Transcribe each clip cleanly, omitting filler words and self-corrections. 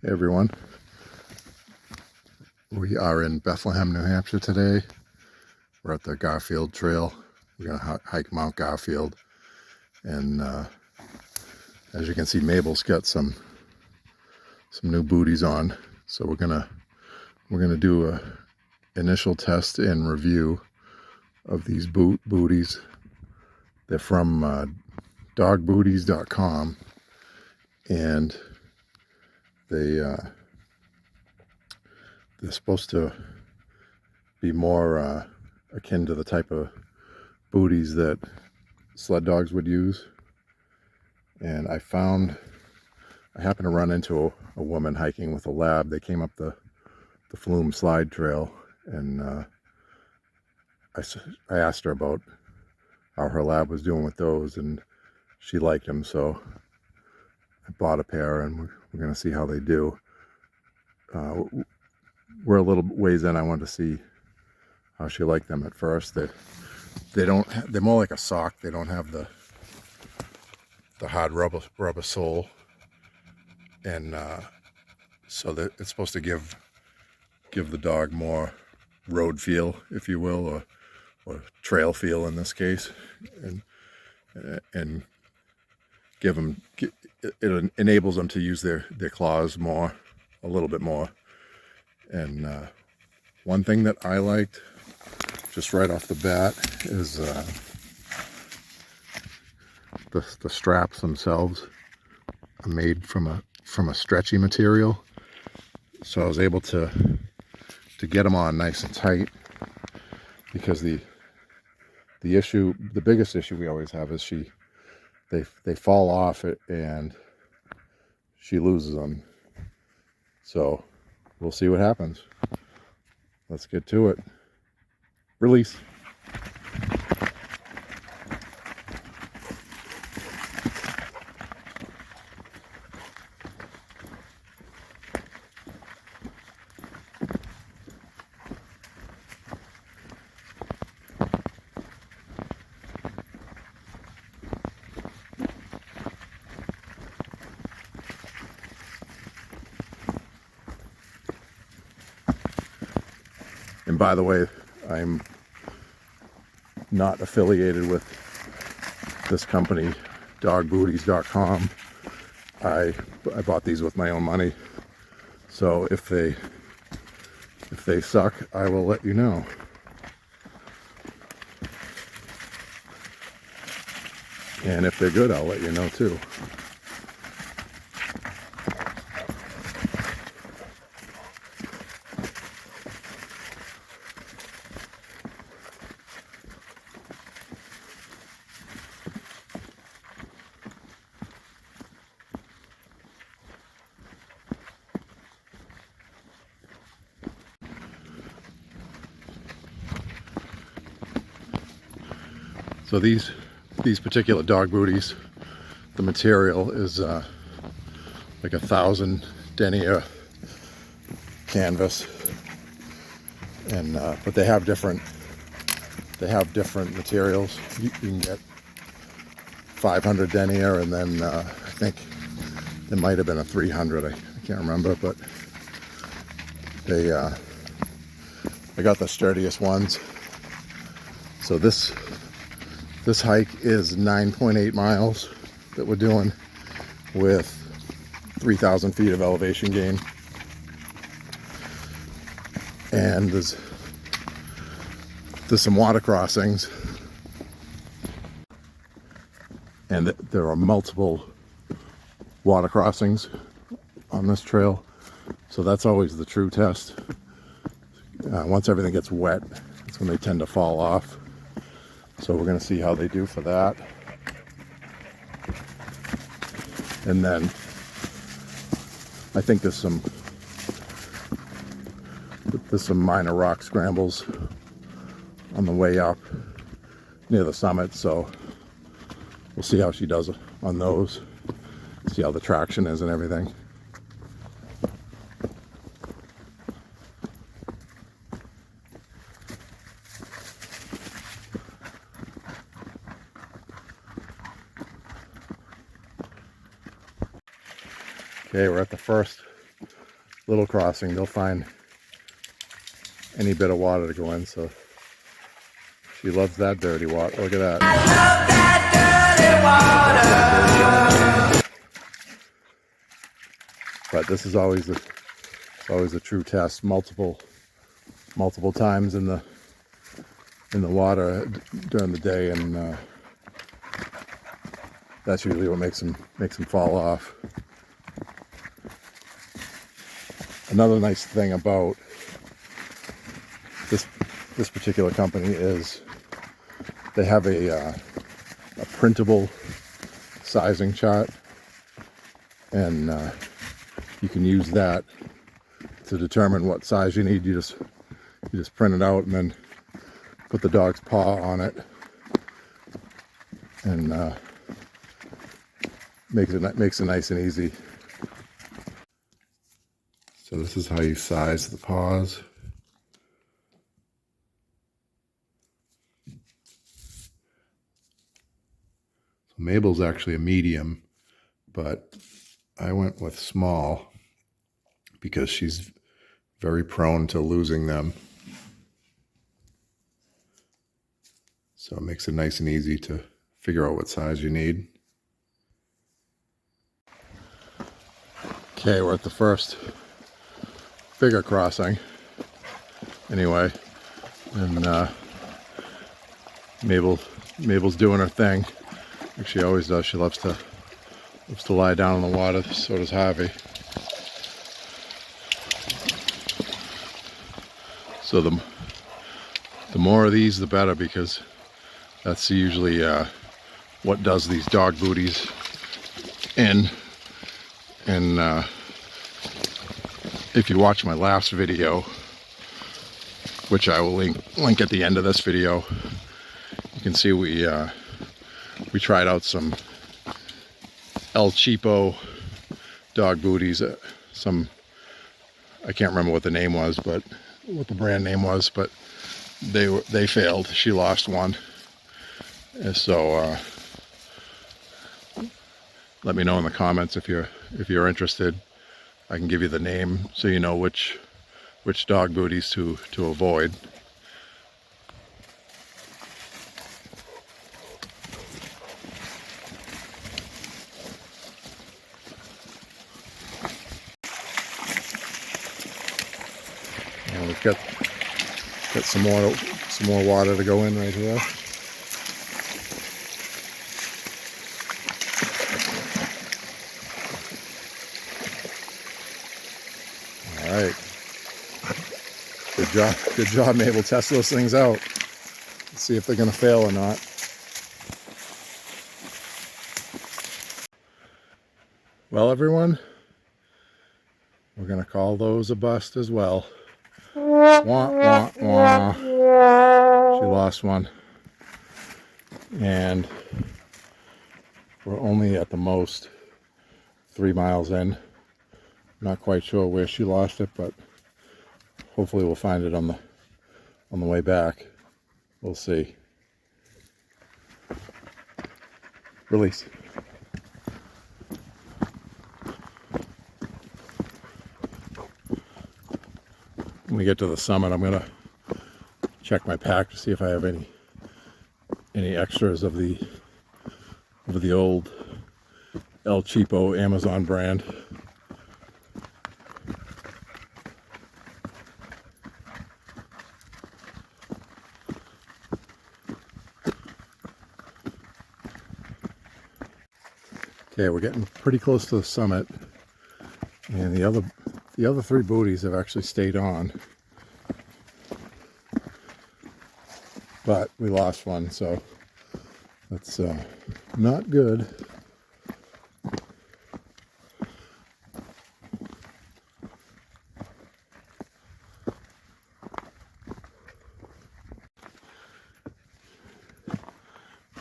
Hey everyone, we are in Bethlehem, New Hampshire today. We're at the Garfield Trail. We're going to hike Mount Garfield, and as you can see, Mabel's got some new booties on. So we're gonna do a initial test and review of these booties. They're from dogbooties.com, and they're supposed to be more akin to the type of booties that sled dogs would use. And I happened to run into a woman hiking with a lab. They came up the Flume slide trail, and I asked her about how her lab was doing with those, and she liked them, so I bought a pair, and we're going to see how they do. We're a little ways in. I wanted to see how she liked them at first. They're more like a sock. They don't have the hard rubber sole, and so that it's supposed to give the dog more road feel, if you will, or trail feel in this case, and it enables them to use their claws more, a little bit more. And one thing that I liked just right off the bat is the straps themselves are made from a stretchy material, so I was able to get them on nice and tight, because the biggest issue we always have is they fall off it and she loses them. So we'll see what happens. Let's get to it. Release. And by the way, I'm not affiliated with this company, dogbooties.com. I bought these with my own money. So if they suck, I will let you know. And if they're good, I'll let you know too. So these particular dog booties, the material is like 1,000 denier canvas, and but they have different materials. You can get 500 denier, and then I think it might have been a 300. I can't remember, but I got the sturdiest ones. So this hike is 9.8 miles that we're doing with 3,000 feet of elevation gain. And there's some water crossings, and there are multiple water crossings on this trail. So that's always the true test. Once everything gets wet, that's when they tend to fall off. So we're going to see how they do for that. And then I think there's some minor rock scrambles on the way up near the summit. So we'll see how she does on those. See how the traction is and everything. Okay, we're at the first little crossing, they'll find any bit of water to go in. So she loves that dirty water. Look at that. I love that dirty water. But this is always a true test. Multiple times in the water during the day, and that's usually what makes them fall off. Another nice thing about this particular company is they have a printable sizing chart, and you can use that to determine what size you need. You just print it out and then put the dog's paw on it, and makes it nice and easy. So this is how you size the paws. So Mabel's actually a medium, but I went with small because she's very prone to losing them. So it makes it nice and easy to figure out what size you need. Okay, we're at the first bigger crossing anyway, and Mabel's doing her thing like she always does. She loves to lie down in the water. So does Harvey. So the more of these the better, because that's usually what does these dog booties in. And if you watch my last video, which I will link at the end of this video, you can see we tried out some El Cheapo dog booties. Some, I can't remember what the name was, but what the brand name was, but they failed. She lost one. And so let me know in the comments if you're interested. I can give you the name so you know which dog booties to avoid. And we've got some more water to go in right here. All right. Good job, Mabel. Test those things out. Let's see if they're gonna fail or not. Well, everyone, we're gonna call those a bust as well. Wah, wah, wah. She lost one. And we're only at the most 3 miles in. Not quite sure where she lost it, but hopefully we'll find it on the way back. We'll see. Release. When we get to the summit, I'm gonna check my pack to see if I have any extras of the old El Cheapo Amazon brand. Okay, we're getting pretty close to the summit, and the other 3 booties have actually stayed on, but we lost one, so that's not good.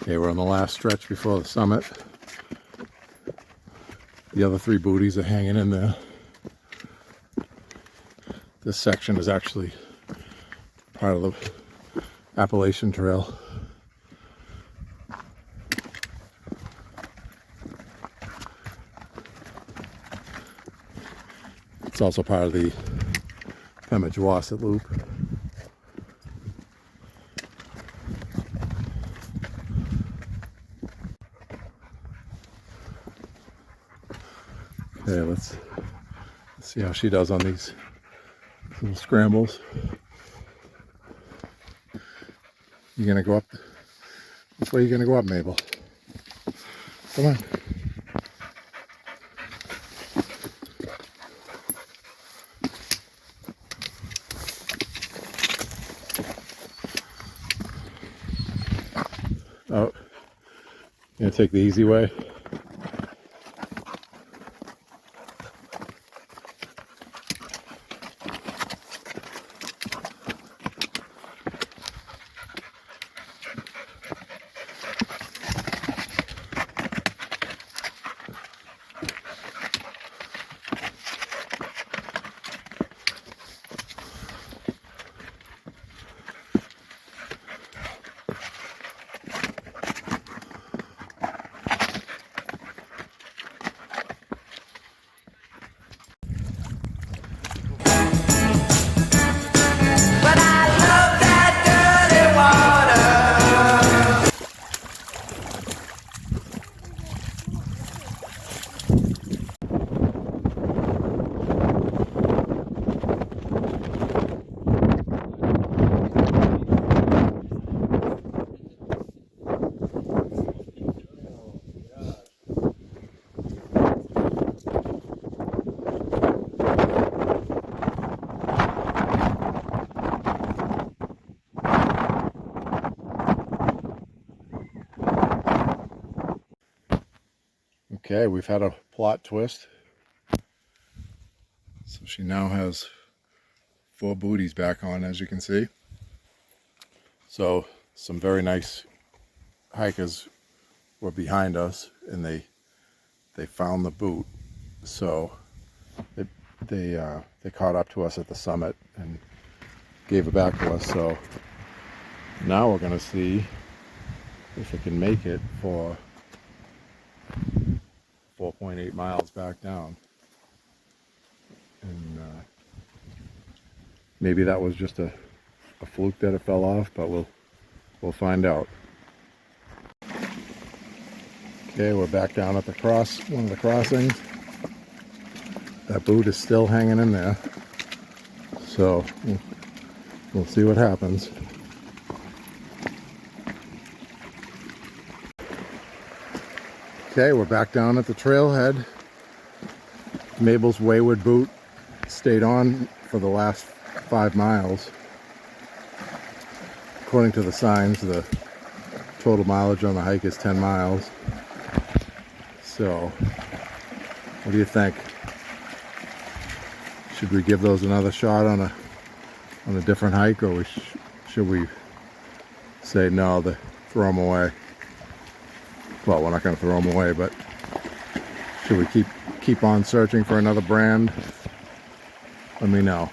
Okay, we're on the last stretch before the summit. The other 3 booties are hanging in there. This section is actually part of the Appalachian Trail. It's also part of the Pemigewasset Loop. Okay, let's see how she does on these little scrambles. You gonna go up? Which way are you gonna go up, Mabel? Come on. Oh, you gonna take the easy way? Okay, we've had a plot twist. So she now has 4 booties back on, as you can see. So some very nice hikers were behind us, and they found the boot. So they caught up to us at the summit and gave it back to us. So now we're going to see if it can make it for 4.8 miles back down. And maybe that was just a fluke that it fell off, but we'll find out. Okay, we're back down at one of the crossings. That boot is still hanging in there, so we'll see what happens. Okay, we're back down at the trailhead. Mabel's wayward boot stayed on for the last 5 miles. According to the signs, the total mileage on the hike is 10 miles. So, what do you think? Should we give those another shot on a different hike, or should we say no, throw them away? Well, we're not going to throw them away, but should we keep on searching for another brand? Let me know.